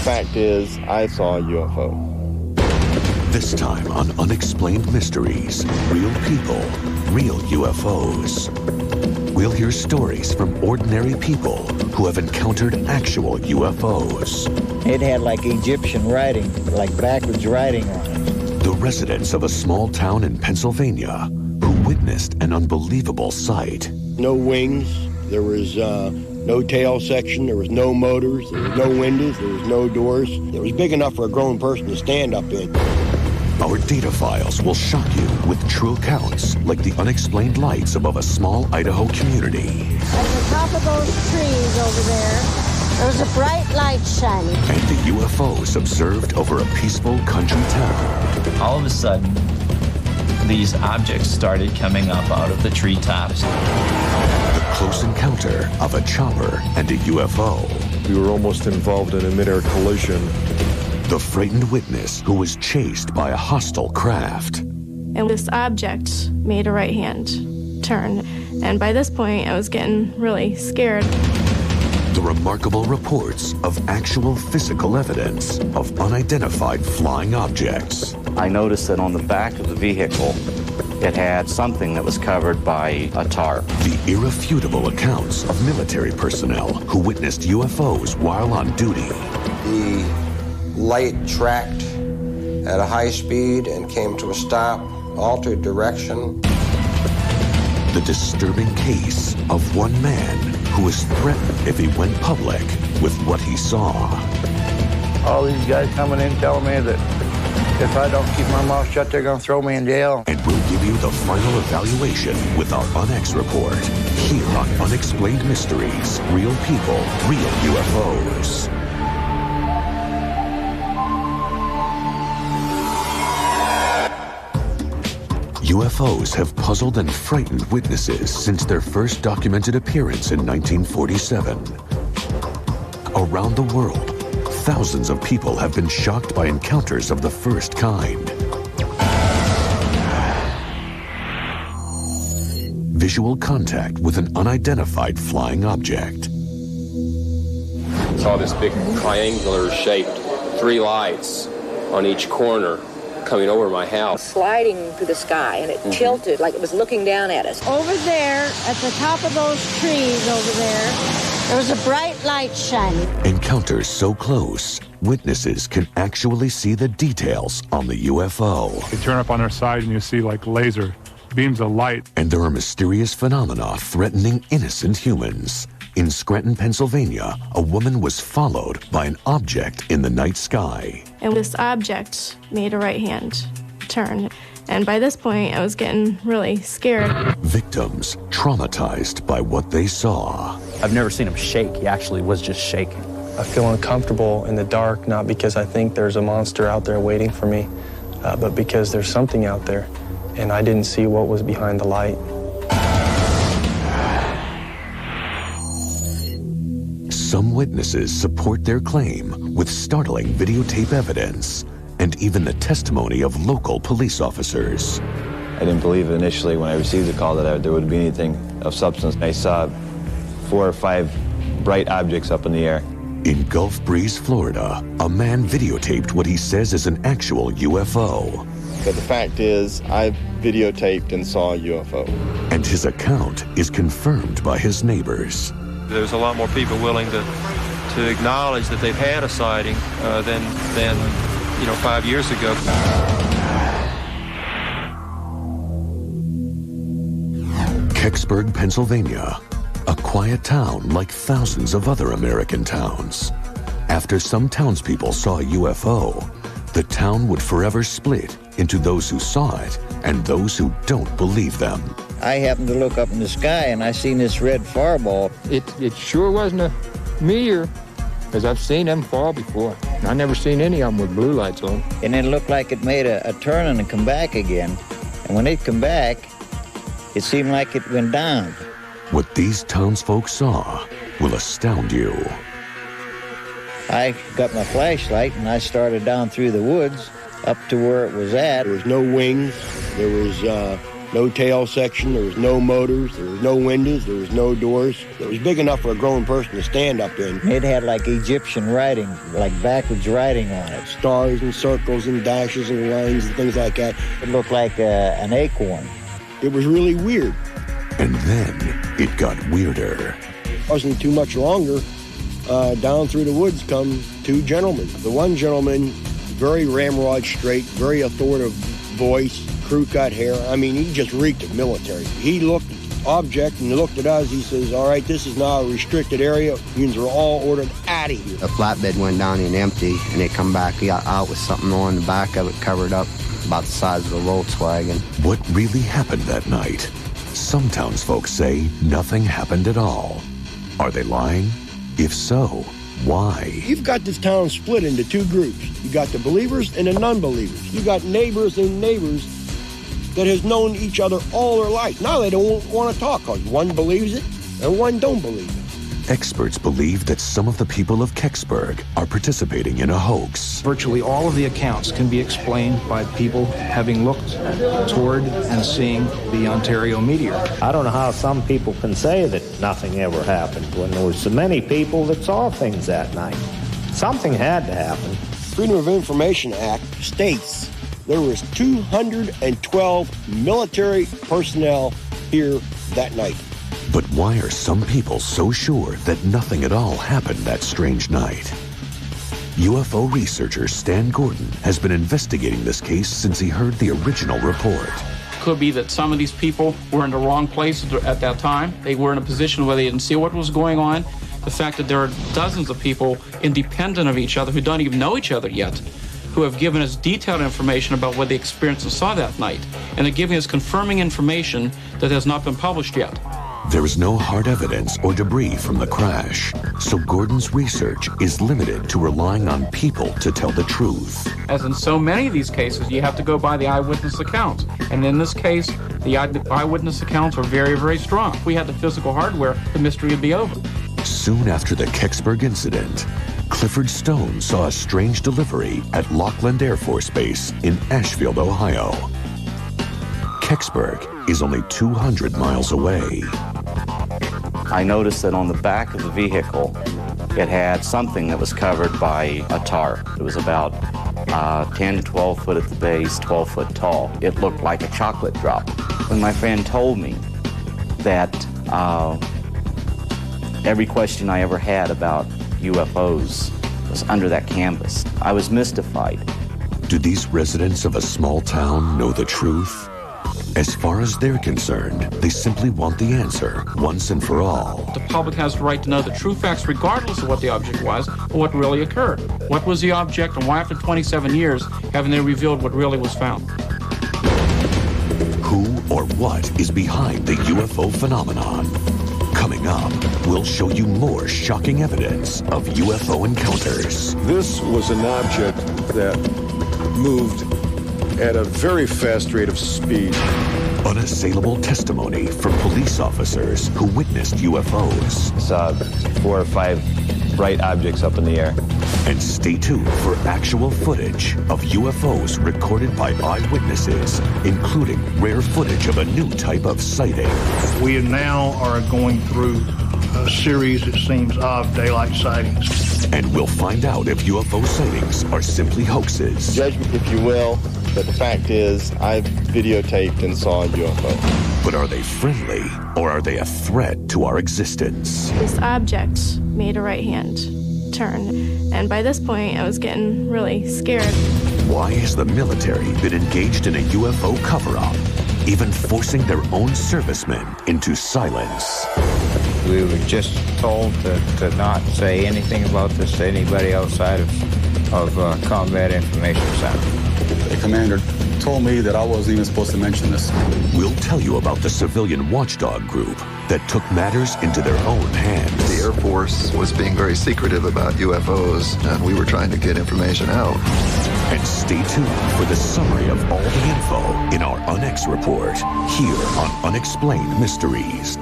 fact is, I saw a UFO. This time on Unexplained Mysteries, real people, real UFOs. We'll hear stories from ordinary people who have encountered actual UFOs. It had like Egyptian writing, like backwards writing on it. The residents of a small town in Pennsylvania who witnessed an unbelievable sight. No wings, there was no tail section, there was no motors, there was no windows, there was no doors. It was big enough for a grown person to stand up in. Our data files will shock you with true accounts like the unexplained lights above a small Idaho community. At the top of those trees over there was a bright light shining. And the UFOs observed over a peaceful country town. All of a sudden, these objects started coming up out of the treetops. The close encounter of a chopper and a UFO. We were almost involved in a mid-air collision. The frightened witness who was chased by a hostile craft. And this object made a right-hand turn. And by this point, I was getting really scared. The remarkable reports of actual physical evidence of unidentified flying objects. I noticed that on the back of the vehicle, it had something that was covered by a tarp. The irrefutable accounts of military personnel who witnessed UFOs while on duty. The light tracked at a high speed and came to a stop, altered direction. The disturbing case of one man who was threatened if he went public with what he saw. All these guys coming in telling me that if I don't keep my mouth shut, they're going to throw me in jail. And we'll give you the final evaluation with our UnEx report here on Unexplained Mysteries, Real People, Real UFOs. UFOs have puzzled and frightened witnesses since their first documented appearance in 1947. Around the world, thousands of people have been shocked by encounters of the first kind. Visual contact with an unidentified flying object. Saw this big triangular shaped 3 lights on each corner coming over my house. Sliding through the sky, and it tilted like it was looking down at us. Over there, at the top of those trees over there was a bright light shining. Encounters so close, witnesses can actually see the details on the UFO. You turn up on our side and you see like laser beams of light. And there are mysterious phenomena threatening innocent humans. In Scranton, Pennsylvania, a woman was followed by an object in the night sky. And this object made a right-hand turn. And by this point, I was getting really scared. Victims traumatized by what they saw. I've never seen him shake. He actually was just shaking. I feel uncomfortable in the dark, not because I think there's a monster out there waiting for me, but because there's something out there, and I didn't see what was behind the light. Some witnesses support their claim with startling videotape evidence and even the testimony of local police officers. I didn't believe initially when I received the call that there would be anything of substance. I saw 4 or 5 bright objects up in the air. In Gulf Breeze, Florida, a man videotaped what he says is an actual UFO. But the fact is, I videotaped and saw a UFO. And his account is confirmed by his neighbors. There's a lot more people willing to acknowledge that they've had a sighting than 5 years ago. Kecksburg, Pennsylvania, a quiet town like thousands of other American towns. After some townspeople saw a UFO, the town would forever split into those who saw it and those who don't believe them. I happened to look up in the sky and I seen this red fireball. It sure wasn't a meteor, because I've seen them fall before. I never seen any of them with blue lights on. And it looked like it made a turn and come back again. And when it come back, it seemed like it went down. What these townsfolk saw will astound you. I got my flashlight and I started down through the woods up to where it was at. There was no wings, there was no tail section, there was no motors, there was no windows, there was no doors. It was big enough for a grown person to stand up in. It had like Egyptian writing, like backwards writing on it. Stars and circles and dashes and lines and things like that. It looked like an acorn. It was really weird. And then it got weirder. Wasn't too much longer. Down through the woods come two gentlemen. The one gentleman, very ramrod straight, very authoritative voice, crew-cut hair. I mean, he just reeked of military. He looked at the object and looked at us. He says, all right, this is now a restricted area. Means we're all ordered out of here. The flatbed went down and empty, and they come back out with something on the back of it covered up about the size of a Volkswagen. What really happened that night? Some townsfolk say nothing happened at all. Are they lying? If so, why? You've got this town split into two groups. You got the believers and the non-believers. You got neighbors and neighbors that has known each other all their life. Now they don't want to talk because one believes it and one don't believe it. Experts believe that some of the people of Kecksburg are participating in a hoax. Virtually all of the accounts can be explained by people having looked toward and seeing the Ontario meteor. I don't know how some people can say that nothing ever happened when there were so many people that saw things that night. Something had to happen. Freedom of Information Act states there was 212 military personnel here that night. But why are some people so sure that nothing at all happened that strange night? UFO researcher Stan Gordon has been investigating this case since he heard the original report. Could be that some of these people were in the wrong place at that time. They were in a position where they didn't see what was going on. The fact that there are dozens of people independent of each other who don't even know each other yet, who have given us detailed information about what they experienced and saw that night. And they're giving us confirming information that has not been published yet. There is no hard evidence or debris from the crash, so Gordon's research is limited to relying on people to tell the truth. As in so many of these cases, you have to go by the eyewitness accounts. And in this case, the eyewitness accounts are very, very strong. If we had the physical hardware, the mystery would be over. Soon after the Kecksburg incident, Clifford Stone saw a strange delivery at Lockland Air Force Base in Ashfield, Ohio. Kecksburg is only 200 miles away. I noticed that on the back of the vehicle, it had something that was covered by a tarp. It was about 10 to 12 foot at the base, 12 foot tall. It looked like a chocolate drop. When my friend told me that every question I ever had about UFOs was under that canvas, I was mystified. Do these residents of a small town know the truth? As far as they're concerned, they simply want the answer once and for all. The public has the right to know the true facts regardless of what the object was or what really occurred. What was the object, and why after 27 years haven't they revealed what really was found? Who or what is behind the UFO phenomenon? Coming up, we'll show you more shocking evidence of UFO encounters. This was an object that moved at a very fast rate of speed. Unassailable testimony from police officers who witnessed UFOs. Saw 4 or 5 bright objects up in the air. And stay tuned for actual footage of UFOs recorded by eyewitnesses, including rare footage of a new type of sighting. We now are going through a series, it seems, of daylight sightings. And we'll find out if UFO sightings are simply hoaxes. Judgment, if you will, but the fact is, I've videotaped and saw a UFO. But are they friendly, or are they a threat to our existence? This object made a right-hand turn, and by this point, I was getting really scared. Why has the military been engaged in a UFO cover-up, even forcing their own servicemen into silence? We were just told to not say anything about this to anybody outside of Combat Information Center. The commander told me that I wasn't even supposed to mention this. We'll tell you about the civilian watchdog group that took matters into their own hands. The Air Force was being very secretive about UFOs, and we were trying to get information out. And stay tuned for the summary of all the info in our UnEx report, here on Unexplained Mysteries.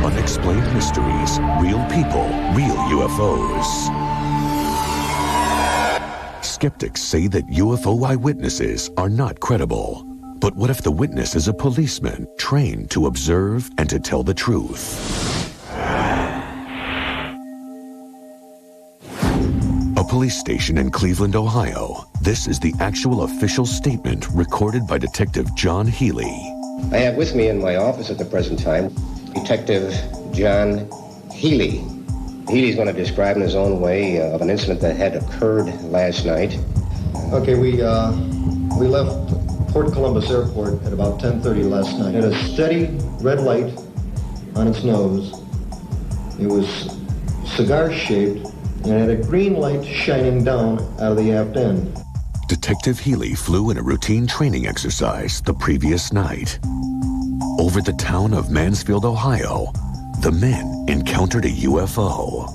Unexplained Mysteries, real people real UFOs. Skeptics say that UFO eyewitnesses are not credible. But what if the witness is a policeman trained to observe and to tell the truth? A police station in Cleveland, Ohio. This is the actual official statement recorded by Detective John Healy. I have with me in my office at the present time Detective John Healy. Healy's going to describe in his own way of an incident that had occurred last night. Okay, we left Port Columbus Airport at about 10:30 last night. It had a steady red light on its nose. It was cigar-shaped and had a green light shining down out of the aft end. Detective Healy flew in a routine training exercise the previous night. Over the town of Mansfield, Ohio, the men encountered a UFO.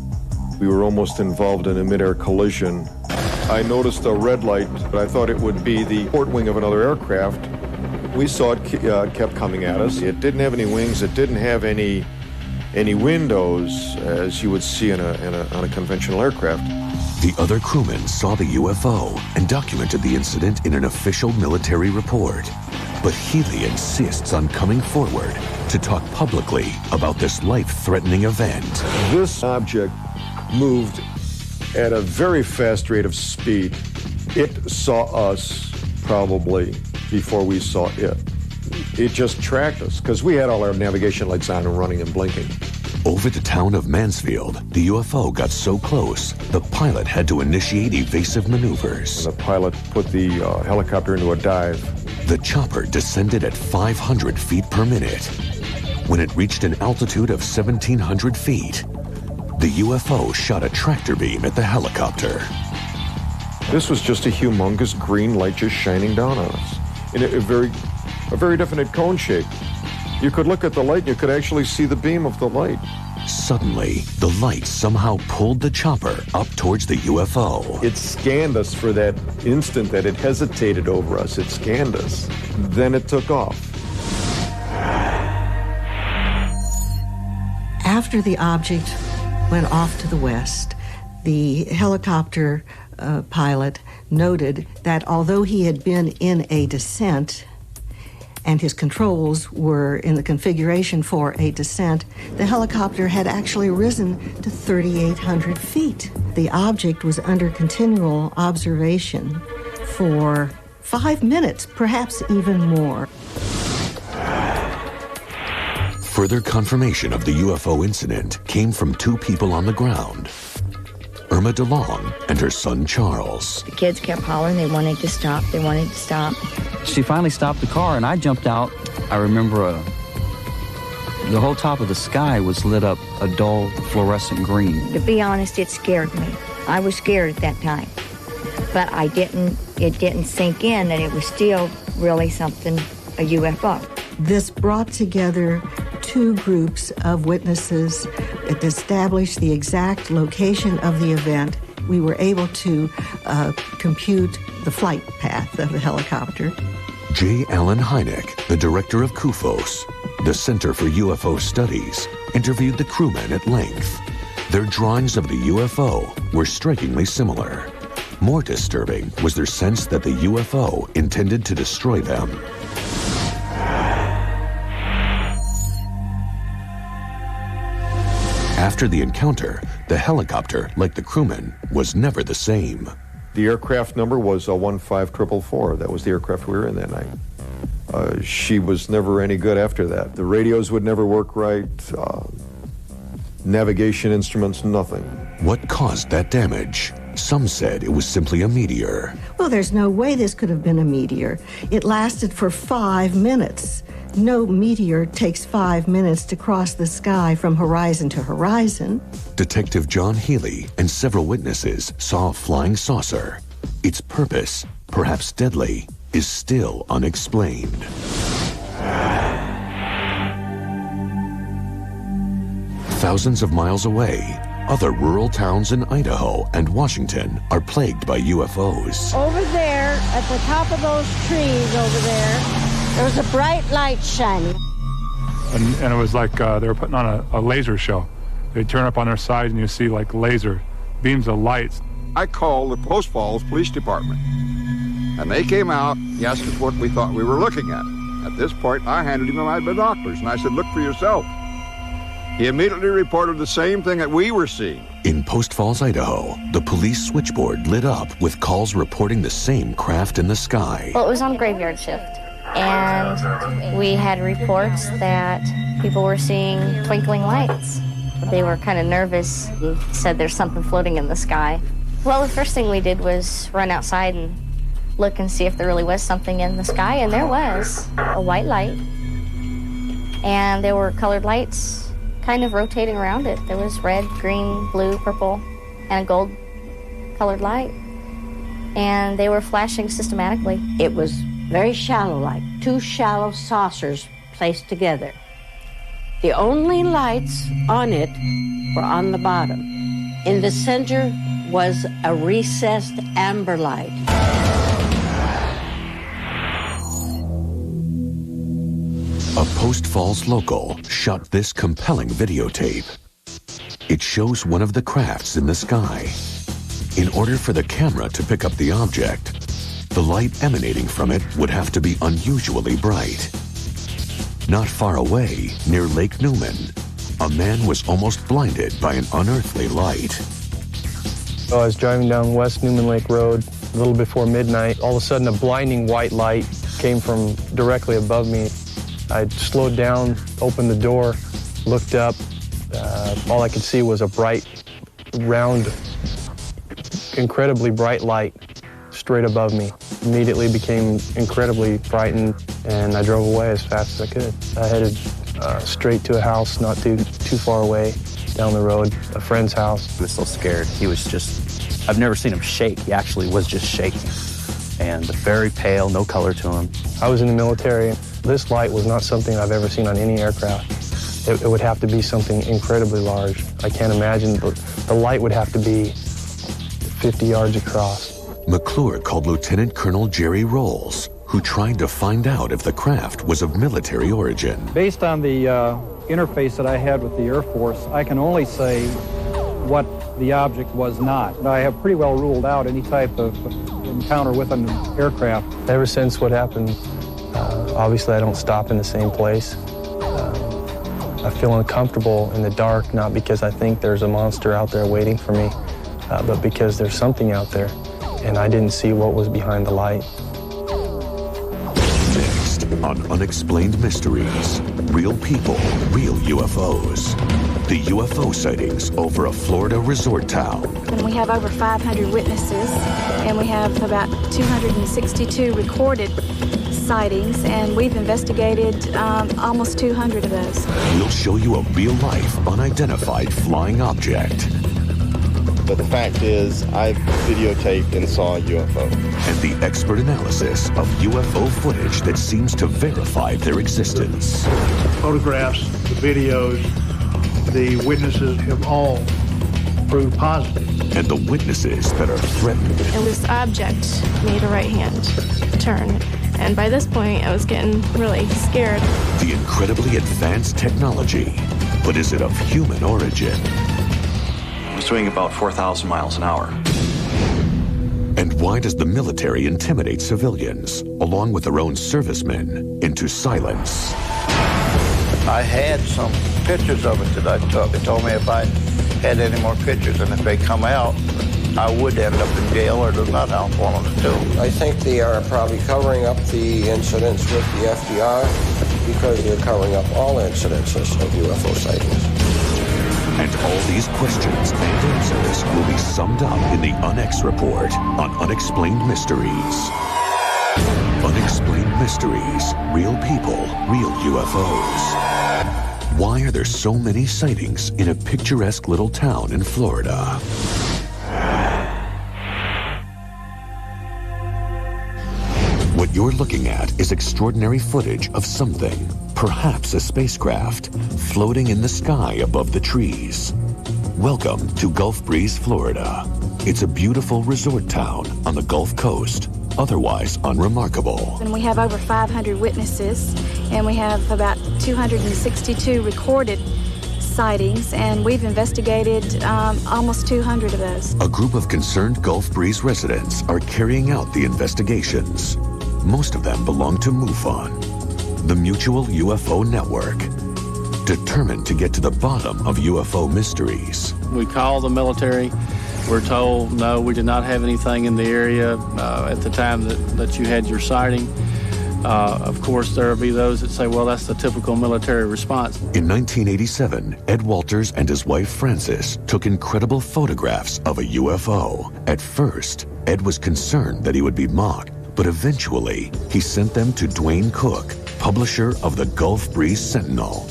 We were almost involved in a mid-air collision. I noticed a red light, but I thought it would be the port wing of another aircraft. We saw it kept coming at us. It didn't have any wings. It didn't have any windows, as you would see on a conventional aircraft. The other crewmen saw the UFO and documented the incident in an official military report. But Healy insists on coming forward to talk publicly about this life-threatening event. This object moved at a very fast rate of speed. It saw us probably before we saw it. It just tracked us because we had all our navigation lights on and running and blinking. Over the town of Mansfield, the UFO got so close, the pilot had to initiate evasive maneuvers. The pilot put the helicopter into a dive. The chopper descended at 500 feet per minute. When it reached an altitude of 1,700 feet, the UFO shot a tractor beam at the helicopter. This was just a humongous green light just shining down on us in a very definite cone shape. You could look at the light and you could actually see the beam of the light. Suddenly, the light somehow pulled the chopper up towards the UFO. It scanned us for that instant that it hesitated over us. It scanned us. Then it took off. After the object went off to the west, the helicopter pilot noted that although he had been in a descent and his controls were in the configuration for a descent, the helicopter had actually risen to 3,800 feet. The object was under continual observation for 5 minutes, perhaps even more. Further confirmation of the UFO incident came from two people on the ground, Irma DeLong and her son Charles. The kids kept hollering. They wanted to stop. They wanted to stop. She finally stopped the car, and I jumped out. I remember the whole top of the sky was lit up a dull fluorescent green. To be honest, it scared me. I was scared at that time. But it didn't sink in that it was still really something, a UFO. This brought together two groups of witnesses. It established the exact location of the event. We were able to compute the flight path of the helicopter. J. Allen Hynek, the director of CUFOS, the Center for UFO Studies, interviewed the crewmen at length. Their drawings of the UFO were strikingly similar. More disturbing was their sense that the UFO intended to destroy them. After the encounter, the helicopter, like the crewmen, was never the same. The aircraft number was 15444. That was the aircraft we were in that night. She was never any good after that. The radios would never work right. Navigation instruments, nothing. What caused that damage? Some said it was simply a meteor. Well, there's no way this could have been a meteor. It lasted for 5 minutes. No meteor takes 5 minutes to cross the sky from horizon to horizon. Detective John Healy and several witnesses saw a flying saucer. Its purpose, perhaps deadly, is still unexplained. Thousands of miles away, other rural towns in Idaho and Washington are plagued by UFOs. Over there, at the top of those trees over there was a bright light shining. And it was like they were putting on a laser show. They turn up on their sides and you see like laser beams of lights. I called the Post Falls Police Department, and they came out and asked us what we thought we were looking at. At this point, I handed him my binoculars, and I said, look for yourself. He immediately reported the same thing that we were seeing. In Post Falls, Idaho, the police switchboard lit up with calls reporting the same craft in the sky. Well, it was on graveyard shift, and we had reports that people were seeing twinkling lights. They were kind of nervous and said there's something floating in the sky. Well, the first thing we did was run outside and look and see if there really was something in the sky, and there was a white light, and there were colored lights kind of rotating around it. There was red, green, blue, purple, and a gold colored light, and they were flashing systematically. It was very shallow, like two shallow saucers placed together. The only lights on it were on the bottom. In the center was a recessed amber light. A Post Falls local shot this compelling videotape. It shows one of the crafts in the sky. In order for the camera to pick up the object, the light emanating from it would have to be unusually bright. Not far away, near Lake Newman, a man was almost blinded by an unearthly light. I was driving down West Newman Lake Road a little before midnight. All of a sudden, a blinding white light came from directly above me. I slowed down, opened the door, looked up. All I could see was a bright, round, incredibly bright light straight above me. Immediately became incredibly frightened, and I drove away as fast as I could. I headed straight to a house not too far away down the road, a friend's house. He was so scared. He was just, I've never seen him shake. He actually was just shaking. And very pale, no color to him. I was in the military. This light was not something I've ever seen on any aircraft. It would have to be something incredibly large. I can't imagine, but the light would have to be 50 yards across. McClure called Lieutenant Colonel Jerry Rolls, who tried to find out if the craft was of military origin. Based on the interface that I had with the Air Force, I can only say what the object was not. I have pretty well ruled out any type of encounter with an aircraft. Ever since what happened, obviously I don't stop in the same place. I feel uncomfortable in the dark, not because I think there's a monster out there waiting for me, but because there's something out there, and I didn't see what was behind the light. Next on Unexplained Mysteries, real people, real UFOs. The UFO sightings over a Florida resort town. And we have over 500 witnesses, and we have about 262 recorded sightings, and we've investigated almost 200 of those. We'll show you a real-life, unidentified flying object. But the fact is, I've videotaped and saw a UFO. And the expert analysis of UFO footage that seems to verify their existence. Photographs, the videos, the witnesses have all proved positive. And the witnesses that are threatened. And this object made a right-hand turn. And by this point, I was getting really scared. The incredibly advanced technology, but is it of human origin? It was doing about 4,000 miles an hour. And why does the military intimidate civilians, along with their own servicemen, into silence? I had some pictures of it that I took. They told me if I had any more pictures and if they come out, I would end up in jail or the nut house, one of the two. I think they are probably covering up the incidents with the FDR because they're covering up all incidences of UFO sightings. And all these questions and answers will be summed up in the UnEx report on Unexplained Mysteries. Unexplained Mysteries, real people, real UFOs. Why are there so many sightings in a picturesque little town in Florida? What you're looking at is extraordinary footage of something, perhaps a spacecraft, floating in the sky above the trees. Welcome to Gulf Breeze, Florida. It's a beautiful resort town on the Gulf Coast, otherwise unremarkable. And we have over 500 witnesses, and we have about 262 recorded sightings, and we've investigated almost 200 of those. A group of concerned Gulf Breeze residents are carrying out the investigations. Most of them belong to MUFON, the Mutual UFO Network, determined to get to the bottom of UFO mysteries. We call the military. We're told, no, we did not have anything in the area at the time that you had your sighting. Of course, there will be those that say, well, that's the typical military response. In 1987, Ed Walters and his wife Frances took incredible photographs of a UFO. At first, Ed was concerned that he would be mocked, but eventually he sent them to Dwayne Cook, publisher of the Gulf Breeze Sentinel.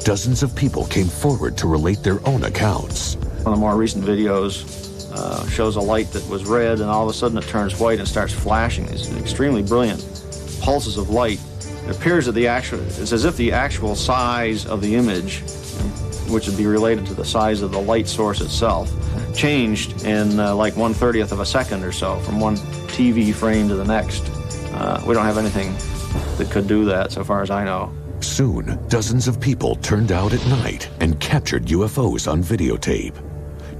Dozens of people came forward to relate their own accounts. One of the more recent videos shows a light that was red, and all of a sudden it turns white and starts flashing. It's extremely brilliant pulses of light. It appears that it's as if the actual size of the image, which would be related to the size of the light source itself, changed in like 1/30th of a second or so, from one TV frame to the next. We don't have anything that could do that, so far as I know. Soon, dozens of people turned out at night and captured UFOs on videotape.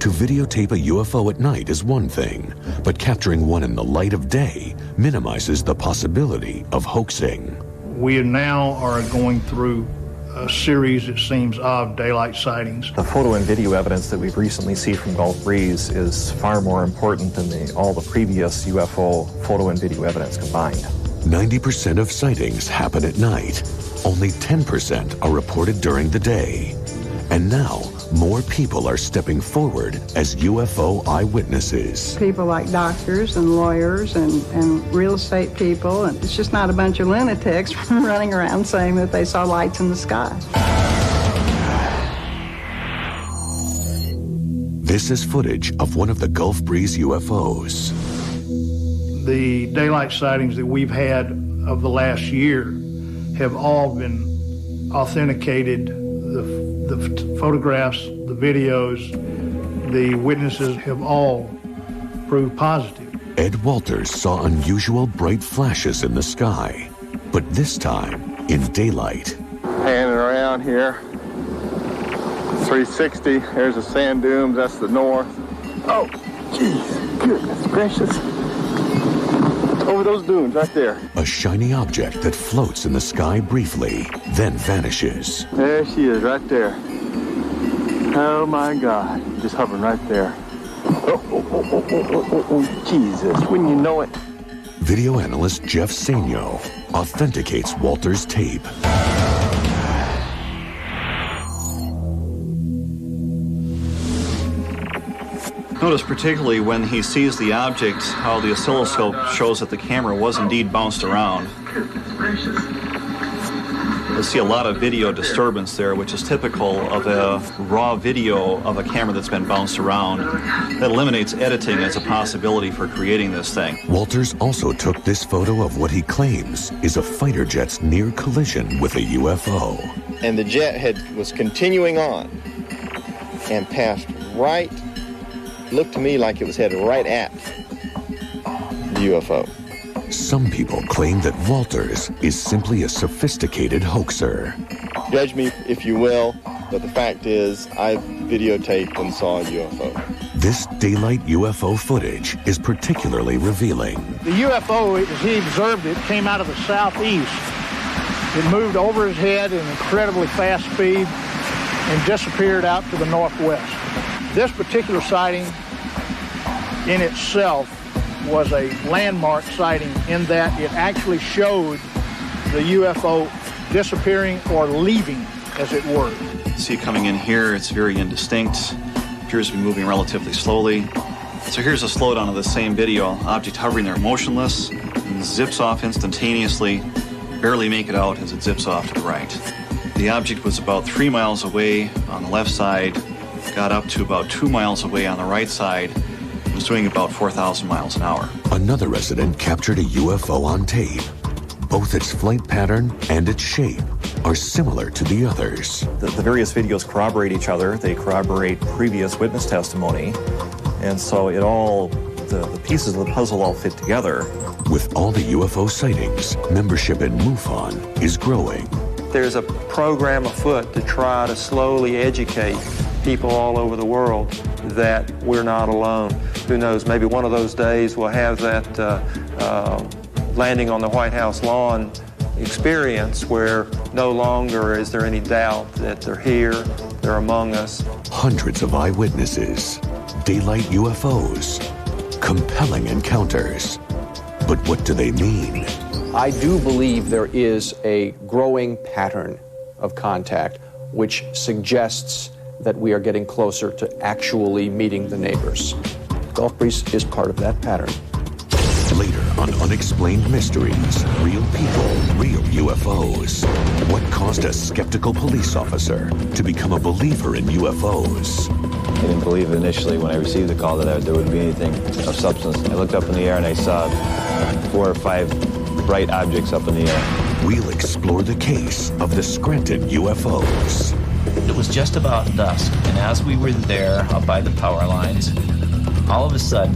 To videotape a UFO at night is one thing, but capturing one in the light of day minimizes the possibility of hoaxing. We now are going through a series, it seems, of daylight sightings. The photo and video evidence that we've recently seen from Gulf Breeze is far more important than all the previous UFO photo and video evidence combined. 90% of sightings happen at night. Only 10% are reported during the day. And now, more people are stepping forward as UFO eyewitnesses. People like doctors and lawyers and real estate people, and it's just not a bunch of lunatics running around saying that they saw lights in the sky. This is footage of one of the Gulf Breeze UFOs. The daylight sightings that we've had of the last year have all been authenticated. The photographs, the videos, the witnesses have all proved positive. Ed Walters saw unusual bright flashes in the sky, but this time in daylight. Panning around here, 360, there's the sand dunes, that's the north. Oh, jeez, goodness gracious. Over those dunes right there. A shiny object that floats in the sky briefly, then vanishes. There she is, right there. Oh my God, just hovering right there. Oh, Jesus, wouldn't you know it? Video analyst Jeff Sainio authenticates Walter's tape. Notice particularly when he sees the object, how the oscilloscope shows that the camera was indeed bounced around. You'll see a lot of video disturbance there, which is typical of a raw video of a camera that's been bounced around. That eliminates editing as a possibility for creating this thing. Walters also took this photo of what he claims is a fighter jet's near collision with a UFO. And the jet was continuing on and passed right, looked to me like it was headed right at the UFO. Some people claim that Walters is simply a sophisticated hoaxer. Judge me if you will, but the fact is, I videotaped and saw a UFO. This daylight UFO footage is particularly revealing. The UFO, as he observed it, came out of the southeast. It moved over his head at an incredibly fast speed and disappeared out to the northwest. This particular sighting in itself was a landmark sighting in that it actually showed the UFO disappearing or leaving, as it were. See it coming in here, it's very indistinct, appears to be moving relatively slowly. So here's a slowdown of the same video, object hovering there motionless, and zips off instantaneously, barely make it out as it zips off to the right. The object was about 3 miles away on the left side, got up to about 2 miles away on the right side, was doing about 4,000 miles an hour. Another resident captured a UFO on tape. Both its flight pattern and its shape are similar to the others. The various videos corroborate each other. They corroborate previous witness testimony. And so the pieces of the puzzle all fit together. With all the UFO sightings, membership in MUFON is growing. there's a program afoot to try to slowly educate people all over the world that we're not alone. Who knows, maybe one of those days we'll have that landing on the White House lawn experience where no longer is there any doubt that they're here, they're among us. Hundreds of eyewitnesses, daylight UFOs, compelling encounters. But what do they mean? I do believe there is a growing pattern of contact which suggests that we are getting closer to actually meeting the neighbors. Gulf Breeze is part of that pattern. Later on Unexplained Mysteries, real people, real UFOs. What caused a skeptical police officer to become a believer in UFOs? I didn't believe initially when I received the call that there would be anything of substance. I looked up in the air and I saw 4 or 5 bright objects up in the air. We'll explore the case of the Scranton UFOs. It was just about dusk, and as we were there up by the power lines, all of a sudden,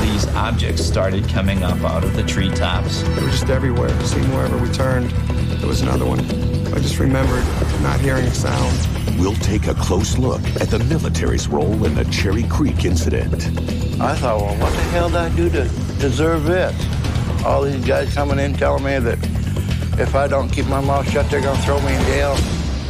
these objects started coming up out of the treetops. They were just everywhere. It seemed wherever we turned, there was another one. I just remembered not hearing a sound. We'll take a close look at the military's role in the Cherry Creek incident. I thought, well, what the hell did I do to deserve this? All these guys coming in telling me that if I don't keep my mouth shut, they're going to throw me in jail.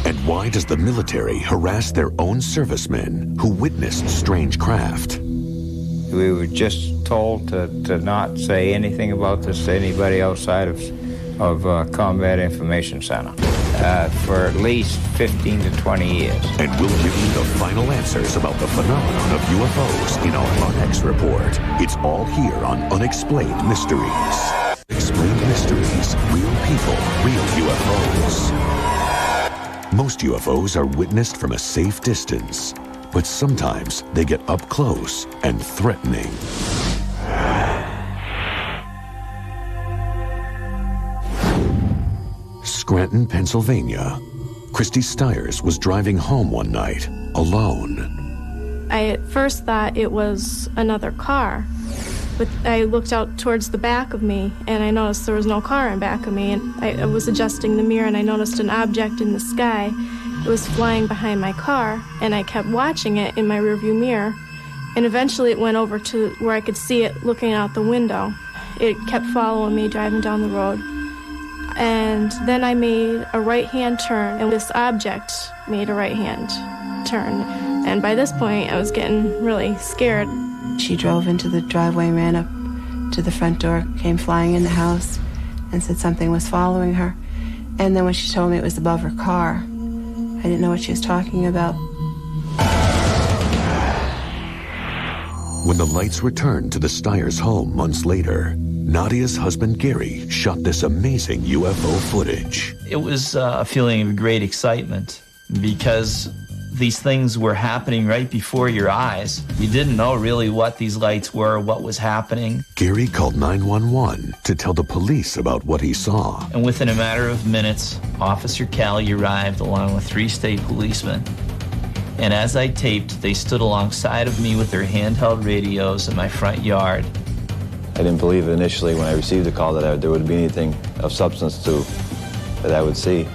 And why does the military harass their own servicemen who witnessed strange craft? We were just told to not say anything about this to anybody outside of Combat Information Center for at least 15 to 20 years. And we'll give you the final answers about the phenomenon of UFOs in our UnEx report. It's all here on Unexplained Mysteries. Explained Mysteries, real people, real UFOs. Most UFOs are witnessed from a safe distance, but sometimes they get up close and threatening. Scranton, Pennsylvania. Christy Stiers was driving home one night, alone. I at first thought it was another car, but I looked out towards the back of me and I noticed there was no car in back of me, and I was adjusting the mirror and I noticed an object in the sky. It was flying behind my car, and I kept watching it in my rearview mirror, and eventually it went over to where I could see it looking out the window. It kept following me driving down the road, and then I made a right-hand turn, and this object made a right-hand turn, and by this point I was getting really scared. She drove into the driveway, ran up to the front door, came flying in the house, and said something was following her, and then when she told me it was above her car, I didn't know what she was talking about. When the lights returned to the Stiers' home months later, Nadia's husband Gary shot this amazing UFO footage. It was a feeling of great excitement because these things were happening right before your eyes. You didn't know really what these lights were, what was happening. Gary called 911 to tell the police about what he saw. And within a matter of minutes, Officer Callie arrived along with 3 state policemen. And as I taped, they stood alongside of me with their handheld radios in my front yard. I didn't believe initially when I received the call that there would be anything of substance that I would see.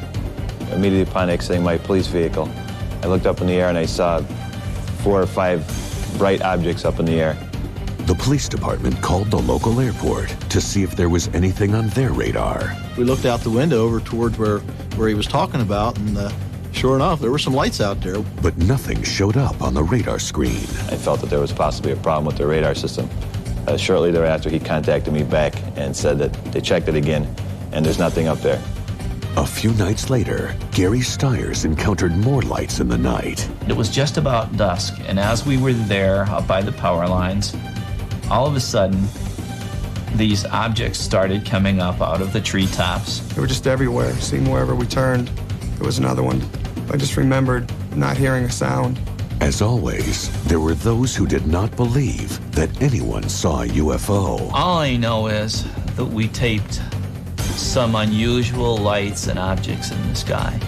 Immediately upon exiting my police vehicle, I looked up in the air and I saw 4 or 5 bright objects up in the air. The police department called the local airport to see if there was anything on their radar. We looked out the window over towards where he was talking about, and sure enough, there were some lights out there. But nothing showed up on the radar screen. I felt that there was possibly a problem with the radar system. Shortly thereafter, he contacted me back and said that they checked it again, and there's nothing up there. A few nights later, Gary Stiers encountered more lights in the night. It was just about dusk, and as we were there up by the power lines, all of a sudden, these objects started coming up out of the treetops. They were just everywhere. It seemed wherever we turned, there was another one. I just remembered not hearing a sound. As always, there were those who did not believe that anyone saw a UFO. All I know is that we taped some unusual lights and objects in the sky.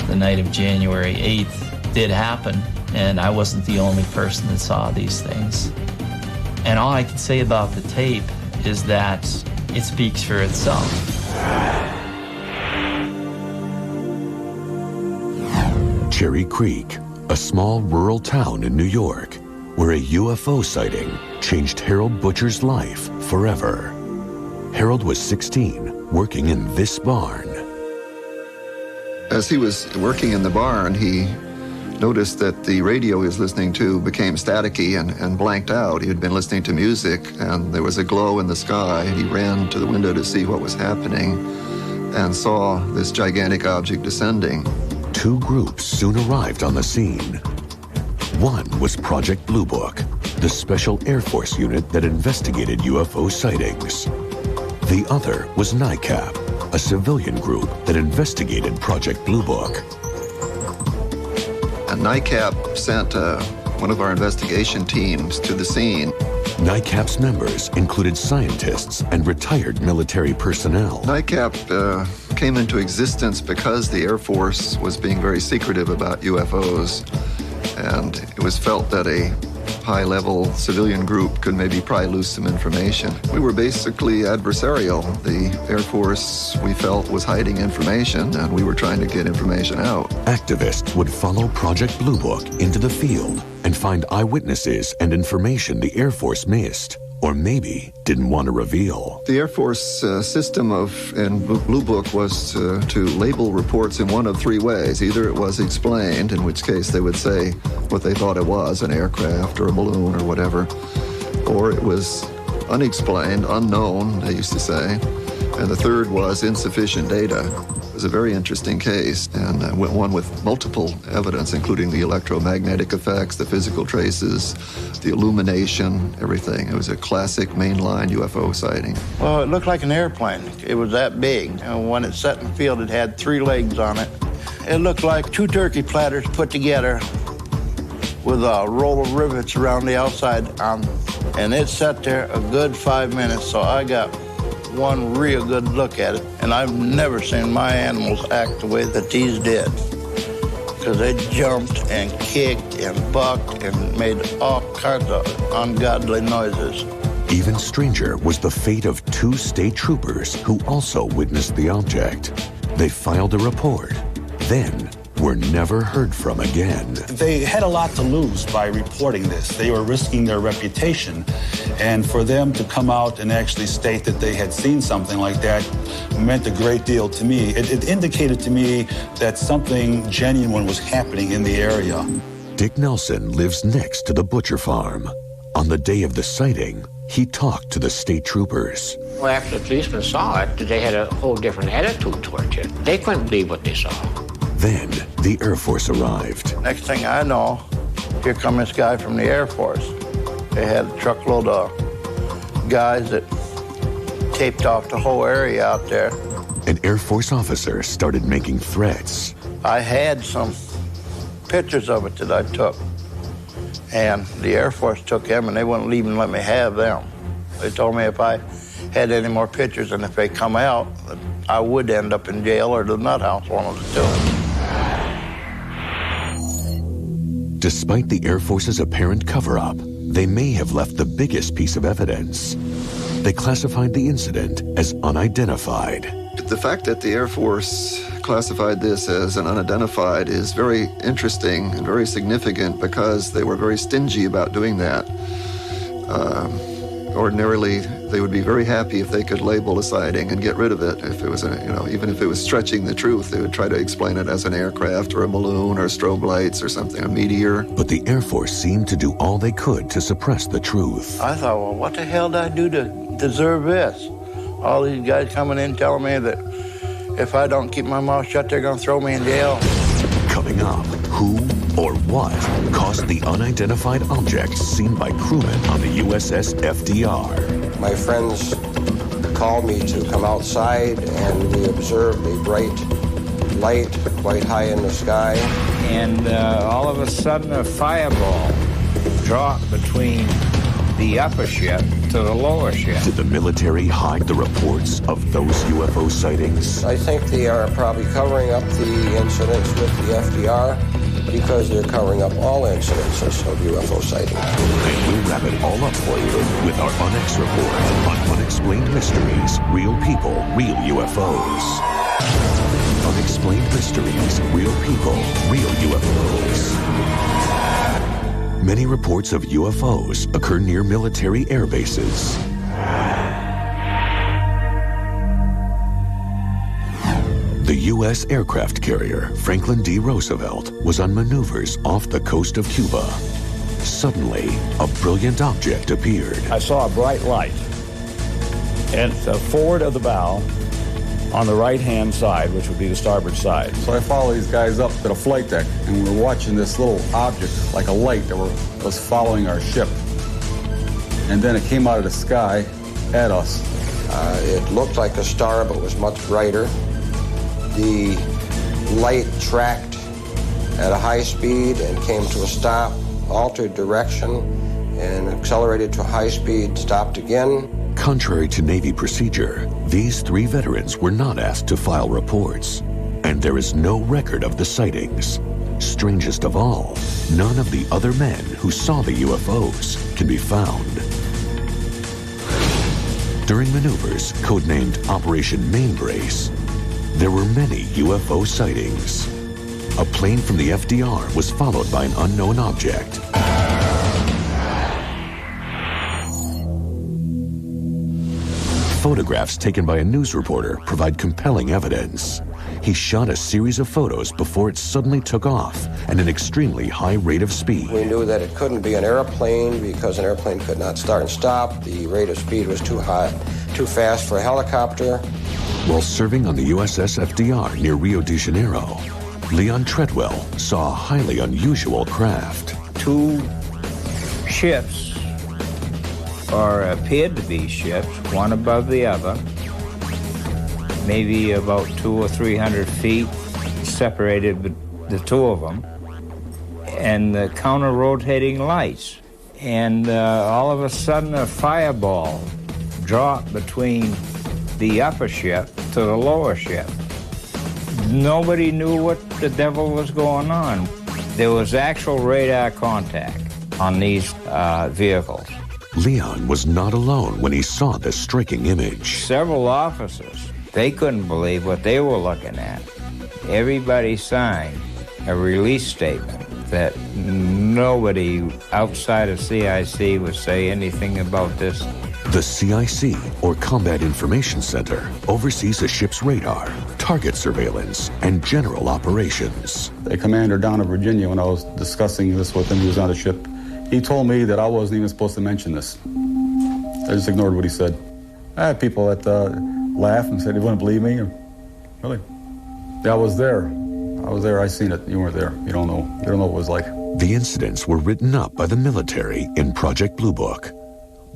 The night of January 8th did happen, and I wasn't the only person that saw these things. And all I can say about the tape is that it speaks for itself. Cherry Creek, a small rural town in New York, where a UFO sighting changed Harold Butcher's life forever. Harold was 16, working in this barn. As he was working in the barn, he noticed that the radio he was listening to became staticky and blanked out. He had been listening to music, and there was a glow in the sky. He ran to the window to see what was happening and saw this gigantic object descending. Two groups soon arrived on the scene. One was Project Blue Book, the special Air Force unit that investigated UFO sightings. The other was NICAP, a civilian group that investigated Project Blue Book. And NICAP sent one of our investigation teams to the scene. NICAP's members included scientists and retired military personnel. NICAP came into existence because the Air Force was being very secretive about UFOs, and it was felt that a high-level civilian group could maybe pry loose some information. We were basically adversarial. The Air Force, we felt, was hiding information, and we were trying to get information out. Activists would follow Project Blue Book into the field and find eyewitnesses and information the Air Force missed, or maybe didn't want to reveal. The Air Force system in Blue Book was to label reports in one of three ways. Either it was explained, in which case they would say what they thought it was, an aircraft or a balloon or whatever, or it was unexplained, unknown, they used to say, and the third was insufficient data. It was a very interesting case, and one with multiple evidence, including the electromagnetic effects, the physical traces, the illumination, everything. It was a classic mainline UFO sighting. Well, it looked like an airplane. It was that big. And when it set in the field, it had 3 legs on it. It looked like 2 turkey platters put together with a roll of rivets around the outside. And it sat there a good 5 minutes, so I got one real good look at it. And I've never seen my animals act the way that these did, because they jumped and kicked and bucked and made all kinds of ungodly noises. Even stranger was the fate of 2 state troopers who also witnessed the object. They filed a report, then were never heard from again. They had a lot to lose by reporting this. They were risking their reputation, and for them to come out and actually state that they had seen something like that meant a great deal to me. It indicated to me that something genuine was happening in the area. Dick Nelson lives next to the Butcher farm. On the day of the sighting, he talked to the state troopers. Well, after the policemen saw it, they had a whole different attitude towards it. They couldn't believe what they saw. Then the Air Force arrived. Next thing I know, here come this guy from the Air Force. They had a truckload of guys that taped off the whole area out there. An Air Force officer started making threats. I had some pictures of it that I took, and the Air Force took them, and they wouldn't even let me have them. They told me if I had any more pictures, and if they come out, I would end up in jail or the nut house, one of the two. Despite the Air Force's apparent cover-up, they may have left the biggest piece of evidence. They classified the incident as unidentified. The fact that the Air Force classified this as an unidentified is very interesting and very significant because they were very stingy about doing that. Ordinarily, they would be very happy if they could label a sighting and get rid of it. If it was, even if it was stretching the truth, they would try to explain it as an aircraft or a balloon or strobe lights or something, a meteor. But the Air Force seemed to do all they could to suppress the truth. I thought, well, what the hell did I do to deserve this? All these guys coming in telling me that if I don't keep my mouth shut, they're going to throw me in jail. Coming up, who or what caused the unidentified object seen by crewmen on the USS FDR? My friends called me to come outside, and we observed a bright light quite high in the sky. And all of a sudden, a fireball dropped between the upper ship to the lower ship. Did the military hide the reports of those UFO sightings? I think they are probably covering up the incidents with the FDR because they're covering up all incidences of UFO sightings. And we'll wrap it all up for you with our UnEx report on Unexplained Mysteries, Real People, Real UFOs. Unexplained. Unexplained mysteries, real people, real UFOs. Many reports of UFOs occur near military air bases. The U.S. aircraft carrier Franklin D. Roosevelt was on maneuvers off the coast of Cuba. Suddenly, a brilliant object appeared. I saw a bright light, and forward of the bow, on the right-hand side, which would be the starboard side. So I followed these guys up to the flight deck, and we were watching this little object, like a light, that was following our ship. And then it came out of the sky at us. It looked like a star, but was much brighter. The light tracked at a high speed and came to a stop, altered direction, and accelerated to high speed, stopped again. Contrary to Navy procedure, these 3 veterans were not asked to file reports, and there is no record of the sightings. Strangest of all, none of the other men who saw the UFOs can be found. During maneuvers codenamed Operation Mainbrace, there were many UFO sightings. A plane from the FDR was followed by an unknown object. Photographs taken by a news reporter provide compelling evidence. He shot a series of photos before it suddenly took off at an extremely high rate of speed. We knew that it couldn't be an airplane because an airplane could not start and stop. The rate of speed was too high, too fast for a helicopter. While serving on the USS FDR near Rio de Janeiro, Leon Treadwell saw a highly unusual craft. 2 ships, or appeared to be ships, one above the other, maybe about 200 or 300 feet separated the 2 of them, and the counter-rotating lights. And all of a sudden a fireball dropped between the upper ship to the lower ship. Nobody knew what the devil was going on. There was actual radar contact on these vehicles. Leon was not alone when he saw this striking image. Several officers, they couldn't believe what they were looking at. Everybody signed a release statement that nobody outside of CIC would say anything about this. The CIC, or Combat Information Center, oversees a ship's radar, target surveillance, and general operations. The commander down in Virginia, when I was discussing this with him, he was on the ship, he told me that I wasn't even supposed to mention this. I just ignored what he said. I had people that laughed and said, "You wouldn't believe me?" Really? Yeah, I was there. I seen it. You weren't there. You don't know. You don't know what it was like. The incidents were written up by the military in Project Blue Book.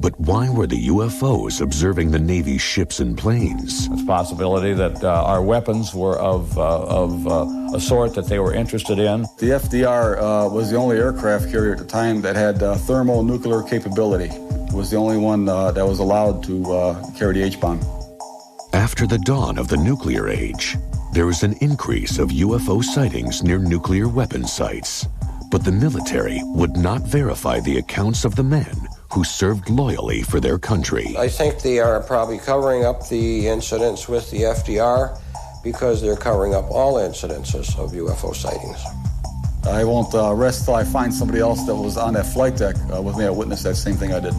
But why were the UFOs observing the Navy's ships and planes? It's a possibility that our weapons were of a sort that they were interested in. The FDR was the only aircraft carrier at the time that had thermonuclear capability. It was the only one that was allowed to carry the H-bomb. After the dawn of the nuclear age, there was an increase of UFO sightings near nuclear weapon sites. But the military would not verify the accounts of the men who served loyally for their country. I think they are probably covering up the incidents with the FDR because they're covering up all incidences of UFO sightings. I won't rest till I find somebody else that was on that flight deck with me that witnessed that same thing I did.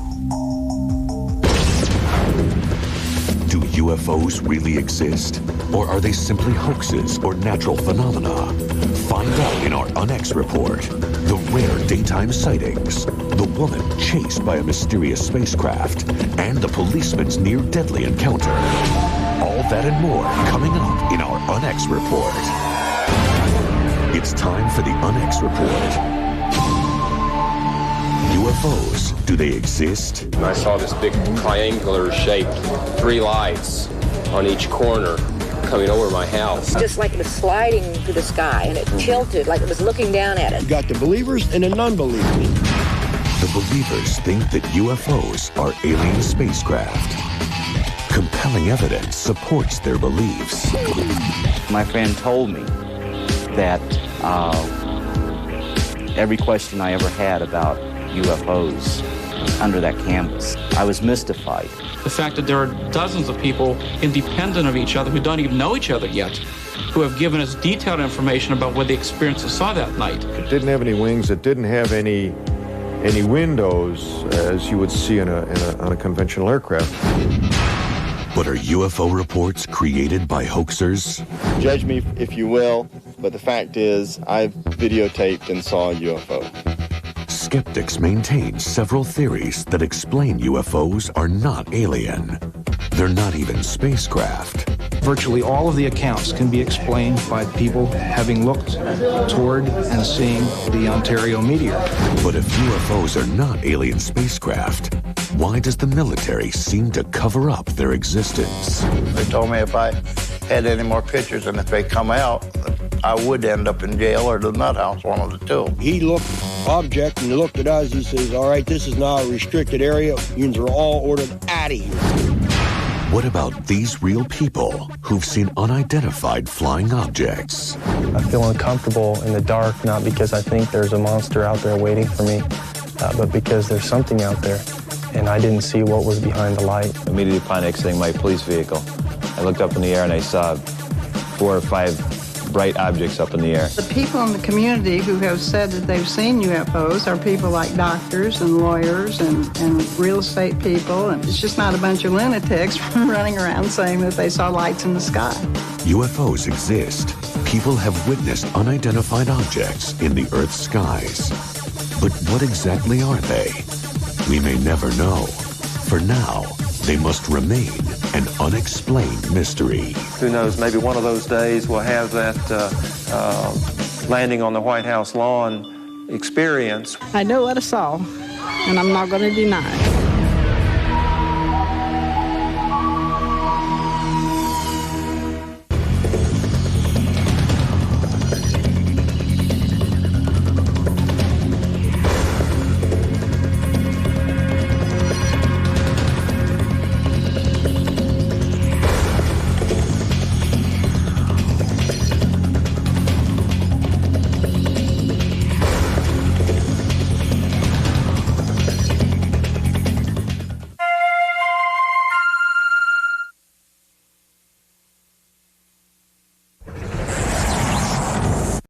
Do UFOs really exist? Or are they simply hoaxes or natural phenomena? Find out in our UnEx report. The rare daytime sightings, the woman chased by a mysterious spacecraft, and the policeman's near-deadly encounter. All that and more coming up in our UnEx report. It's time for the UnEx report. UFOs, do they exist? And I saw this big triangular shaped 3 lights on each corner coming over my house. Just like it was sliding through the sky, and it tilted like it was looking down at it. You got the believers and the non-believers. The believers think that UFOs are alien spacecraft. Compelling evidence supports their beliefs. My friend told me that every question I ever had about UFOs under that canvas, I was mystified. The fact that there are dozens of people independent of each other who don't even know each other yet who have given us detailed information about what the experiences saw that night. It didn't have any wings. It didn't have any windows, as you would see on a conventional aircraft. But are UFO reports created by hoaxers? Judge me if you will, but the fact is, I've videotaped and saw a UFO. Skeptics maintain several theories that explain UFOs are not alien. They're not even spacecraft. Virtually all of the accounts can be explained by people having looked toward and seeing the Ontario meteor. But if UFOs are not alien spacecraft, why does the military seem to cover up their existence? They told me if I had any more pictures and if they come out, I would end up in jail or the nut house, one of the two. He looked object and he looked at us. He says, all right, this is now a restricted area. Unions are all ordered out of here. What about these real people who've seen unidentified flying objects? I feel uncomfortable in the dark, not because I think there's a monster out there waiting for me, but because there's something out there, and I didn't see what was behind the light. Immediately upon exiting my police vehicle, I looked up in the air and I saw 4 or 5 bright objects up in the air. The people in the community who have said that they've seen UFOs are people like doctors and lawyers and real estate people, and it's just not a bunch of lunatics running around saying that they saw lights in the sky. UFOs exist. People have witnessed unidentified objects in the Earth's skies. But what exactly are they? We may never know. For now, they must remain an unexplained mystery. Who knows, maybe one of those days we'll have that landing on the White House lawn experience. I know what I saw, and I'm not going to deny it.